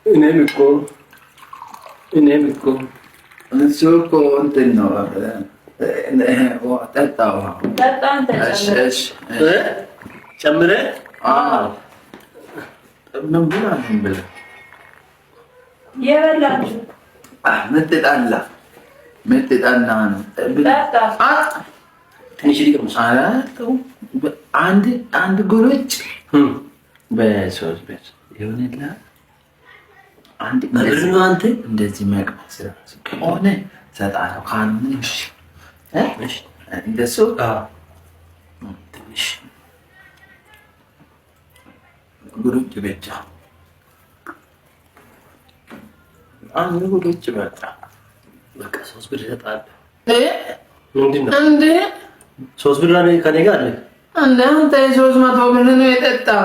እኔም እኮ እሱ እኮ እንትን ነው። ጠጣው ጨምረህ ምን ብላ ምን ብላ የበላችሁ ምትጠና ነው። ትንሽ ሊቀምስ አንድ ጉርጭ በሶስት ቤት ይሁንላ። አንድ አንተ እንደዚህ መቅመስ ከሆነ ሰጣለሁ፣ ካልሆነ እሺ እንደሱ ትንሽ ጉርጭ ብቻ አንድ ጉርጭ በቃ 3 ብር እሰጥሃለሁ። ምንድን ነው እንዴ? 3 ብር ከኔ ጋር አለ። አንተ 300 ብር ነው የጠጣው።